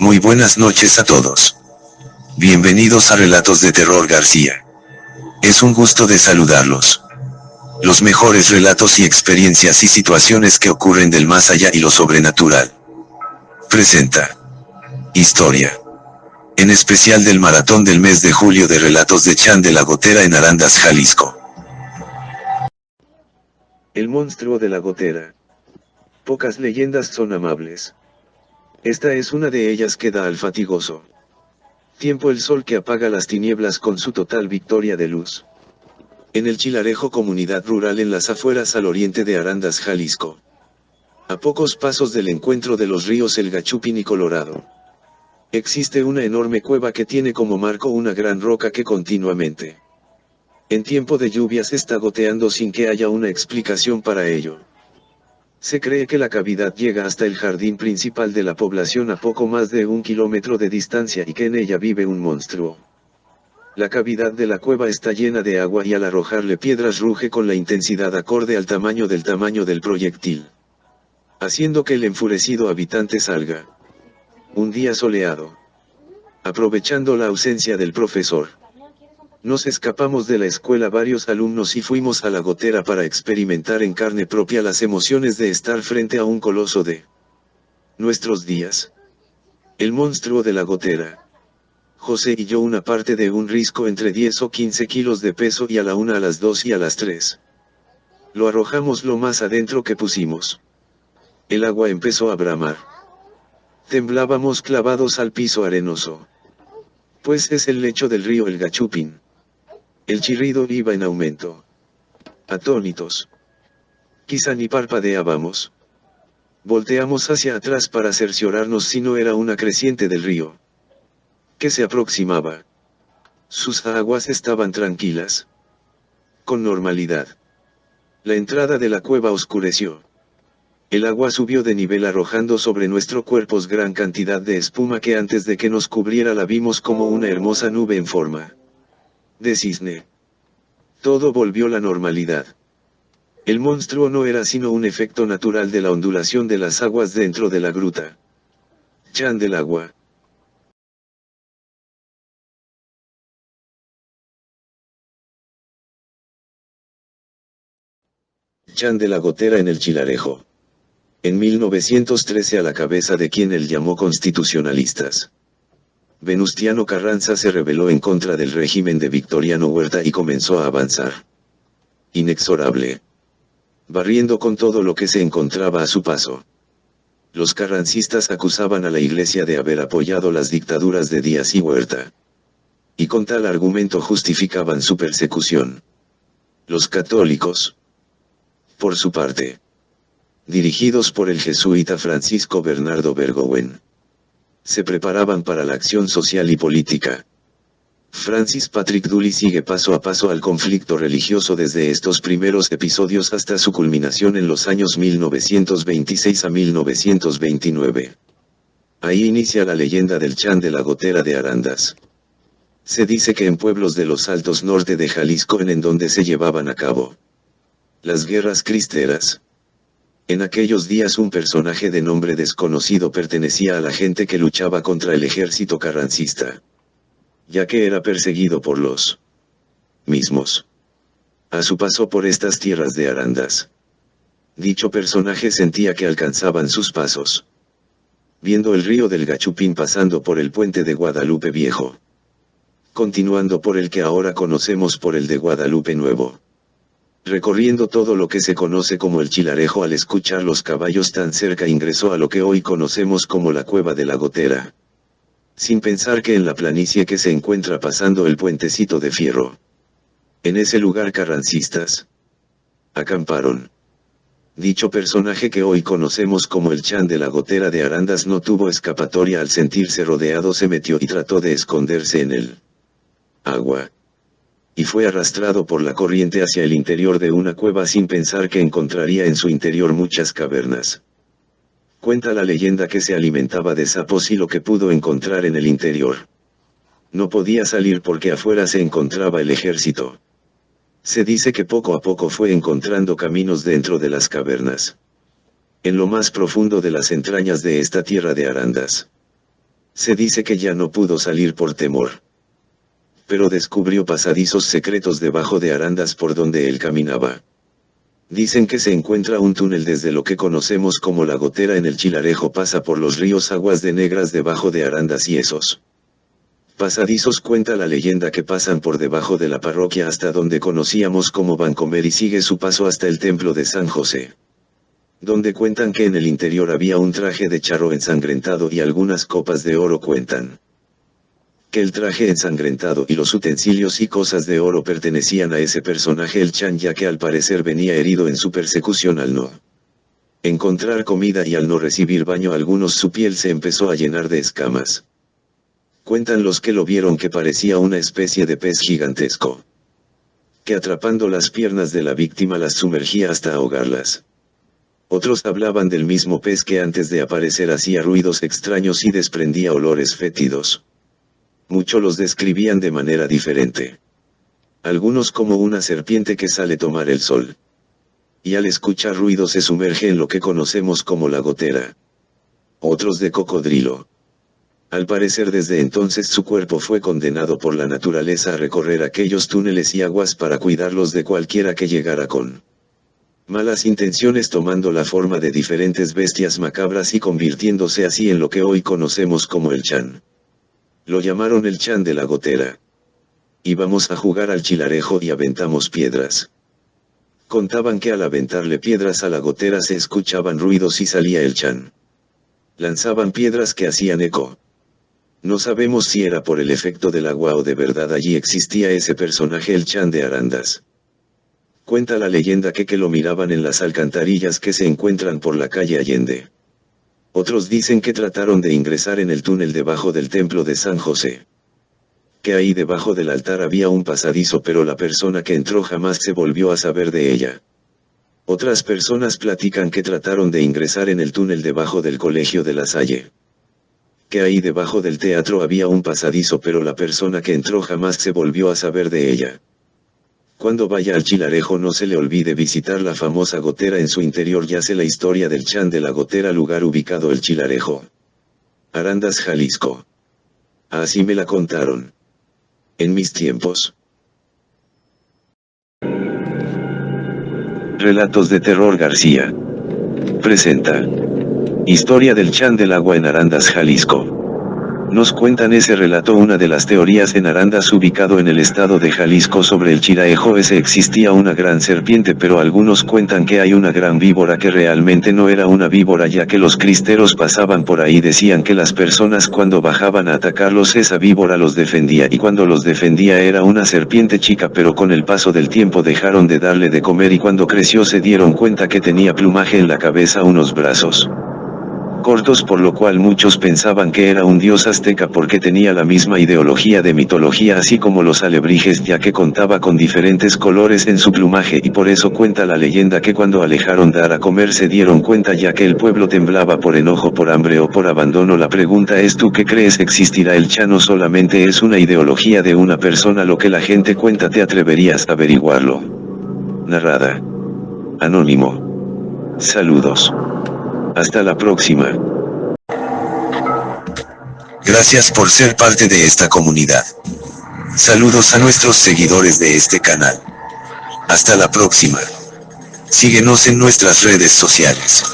Muy buenas noches a todos. Bienvenidos a Relatos de Terror García. Es un gusto de saludarlos. Los mejores relatos y experiencias y situaciones que ocurren del más allá y lo sobrenatural. Presenta Historia. En especial del maratón del mes de julio de Relatos de Chan de la Gotera en Arandas, Jalisco. El monstruo de la gotera. Pocas leyendas son amables. Esta es una de ellas que da al fatigoso tiempo el sol que apaga las tinieblas con su total victoria de luz. En el Chilarejo, comunidad rural en las afueras al oriente de Arandas, Jalisco. A pocos pasos del encuentro de los ríos El Gachupín y Colorado. Existe una enorme cueva que tiene como marco una gran roca que continuamente, en tiempo de lluvias, está goteando sin que haya una explicación para ello. Se cree que la cavidad llega hasta el jardín principal de la población a poco más de 1 kilómetro de distancia y que en ella vive un monstruo. La cavidad de la cueva está llena de agua y al arrojarle piedras ruge con la intensidad acorde al tamaño del proyectil, haciendo que el enfurecido habitante salga. Un día soleado, aprovechando la ausencia del profesor, nos escapamos de la escuela varios alumnos y fuimos a la gotera para experimentar en carne propia las emociones de estar frente a un coloso de nuestros días. El monstruo de la gotera. José y yo una parte de un risco entre 10 o 15 kilos de peso y a la 1, a las 2 y a las 3. Lo arrojamos lo más adentro que pusimos. El agua empezó a bramar. Temblábamos clavados al piso arenoso. Pues es el lecho del río El Gachupín. El chirrido iba en aumento. Atónitos. Quizá ni parpadeábamos. Volteamos hacia atrás para cerciorarnos si no era una creciente del río que se aproximaba. Sus aguas estaban tranquilas. Con normalidad. La entrada de la cueva oscureció. El agua subió de nivel arrojando sobre nuestros cuerpos gran cantidad de espuma que antes de que nos cubriera la vimos como una hermosa nube en forma de cisne. Todo volvió a la normalidad. El monstruo no era sino un efecto natural de la ondulación de las aguas dentro de la gruta. Chan del agua. Chan de la Gotera en el Chilarejo. En 1913 a la cabeza de quien él llamó constitucionalistas. Venustiano Carranza se rebeló en contra del régimen de Victoriano Huerta y comenzó a avanzar. Inexorable. Barriendo con todo lo que se encontraba a su paso. Los carrancistas acusaban a la Iglesia de haber apoyado las dictaduras de Díaz y Huerta. Y con tal argumento justificaban su persecución. Los católicos, por su parte, dirigidos por el jesuita Francisco Bernardo Bergowen, se preparaban para la acción social y política. Francis Patrick Dooley sigue paso a paso al conflicto religioso desde estos primeros episodios hasta su culminación en los años 1926 a 1929. Ahí inicia la leyenda del Chan de la Gotera de Arandas. Se dice que en pueblos de los altos norte de Jalisco en donde se llevaban a cabo las guerras cristeras, en aquellos días un personaje de nombre desconocido pertenecía a la gente que luchaba contra el ejército carrancista, ya que era perseguido por los mismos. A su paso por estas tierras de Arandas, dicho personaje sentía que alcanzaban sus pasos, viendo el río del Gachupín pasando por el puente de Guadalupe Viejo, continuando por el que ahora conocemos por el de Guadalupe Nuevo, recorriendo todo lo que se conoce como el Chilarejo. Al escuchar los caballos tan cerca ingresó a lo que hoy conocemos como la Cueva de la Gotera, sin pensar que en la planicie que se encuentra pasando el puentecito de fierro, en ese lugar carrancistas acamparon. Dicho personaje que hoy conocemos como el Chan de la Gotera de Arandas no tuvo escapatoria. Al sentirse rodeado se metió y trató de esconderse en el agua, y fue arrastrado por la corriente hacia el interior de una cueva sin pensar que encontraría en su interior muchas cavernas. Cuenta la leyenda que se alimentaba de sapos y lo que pudo encontrar en el interior. No podía salir porque afuera se encontraba el ejército. Se dice que poco a poco fue encontrando caminos dentro de las cavernas, en lo más profundo de las entrañas de esta tierra de Arandas. Se dice que ya no pudo salir por temor. Pero descubrió pasadizos secretos debajo de Arandas por donde él caminaba. Dicen que se encuentra un túnel desde lo que conocemos como la Gotera en el Chilarejo, pasa por los ríos Aguas de Negras debajo de Arandas y esos pasadizos, cuenta la leyenda, que pasan por debajo de la parroquia hasta donde conocíamos como Vancomer y sigue su paso hasta el templo de San José, donde cuentan que en el interior había un traje de charro ensangrentado y algunas copas de oro. Cuentan que el traje ensangrentado y los utensilios y cosas de oro pertenecían a ese personaje, el Chan, ya que al parecer venía herido en su persecución al no encontrar comida y al no recibir baño algunos, su piel se empezó a llenar de escamas. Cuentan los que lo vieron que parecía una especie de pez gigantesco, que atrapando las piernas de la víctima las sumergía hasta ahogarlas. Otros hablaban del mismo pez que antes de aparecer hacía ruidos extraños y desprendía olores fétidos. Muchos los describían de manera diferente. Algunos como una serpiente que sale a tomar el sol, y al escuchar ruidos se sumerge en lo que conocemos como la gotera. Otros de cocodrilo. Al parecer desde entonces su cuerpo fue condenado por la naturaleza a recorrer aquellos túneles y aguas para cuidarlos de cualquiera que llegara con malas intenciones, tomando la forma de diferentes bestias macabras y convirtiéndose así en lo que hoy conocemos como el Chan. Lo llamaron el Chan de la Gotera. Íbamos a jugar al Chilarejo y aventamos piedras. Contaban que al aventarle piedras a la gotera se escuchaban ruidos y salía el Chan. Lanzaban piedras que hacían eco. No sabemos si era por el efecto del agua o de verdad allí existía ese personaje, el Chan de Arandas. Cuenta la leyenda que lo miraban en las alcantarillas que se encuentran por la calle Allende. Otros dicen que trataron de ingresar en el túnel debajo del templo de San José. Que ahí debajo del altar había un pasadizo, pero la persona que entró jamás se volvió a saber de ella. Otras personas platican que trataron de ingresar en el túnel debajo del colegio de La Salle. Que ahí debajo del teatro había un pasadizo, pero la persona que entró jamás se volvió a saber de ella. Cuando vaya al Chilarejo no se le olvide visitar la famosa gotera, en su interior yace la historia del Chan de la Gotera, lugar ubicado el Chilarejo, Arandas, Jalisco. Así me la contaron en mis tiempos. Relatos de Terror García presenta Historia del Chan del Agua en Arandas, Jalisco. Nos cuentan ese relato. Una de las teorías en Arandas, ubicado en el estado de Jalisco, sobre el Chilarejo existía una gran serpiente, pero algunos cuentan que hay una gran víbora que realmente no era una víbora, ya que los cristeros pasaban por ahí. Decían que las personas cuando bajaban a atacarlos esa víbora los defendía, y cuando los defendía era una serpiente chica, pero con el paso del tiempo dejaron de darle de comer y cuando creció se dieron cuenta que tenía plumaje en la cabeza, unos brazos cortos, por lo cual muchos pensaban que era un dios azteca porque tenía la misma ideología de mitología así como los alebrijes, ya que contaba con diferentes colores en su plumaje, y por eso cuenta la leyenda que cuando alejaron dar a comer se dieron cuenta, ya que el pueblo temblaba por enojo, por hambre o por abandono. La pregunta es: ¿tú qué crees? ¿Existirá el Chan o solamente es una ideología de una persona lo que la gente cuenta? ¿Te atreverías a averiguarlo? Narrada Anónimo. Saludos. Hasta la próxima. Gracias por ser parte de esta comunidad. Saludos a nuestros seguidores de este canal. Hasta la próxima. Síguenos en nuestras redes sociales.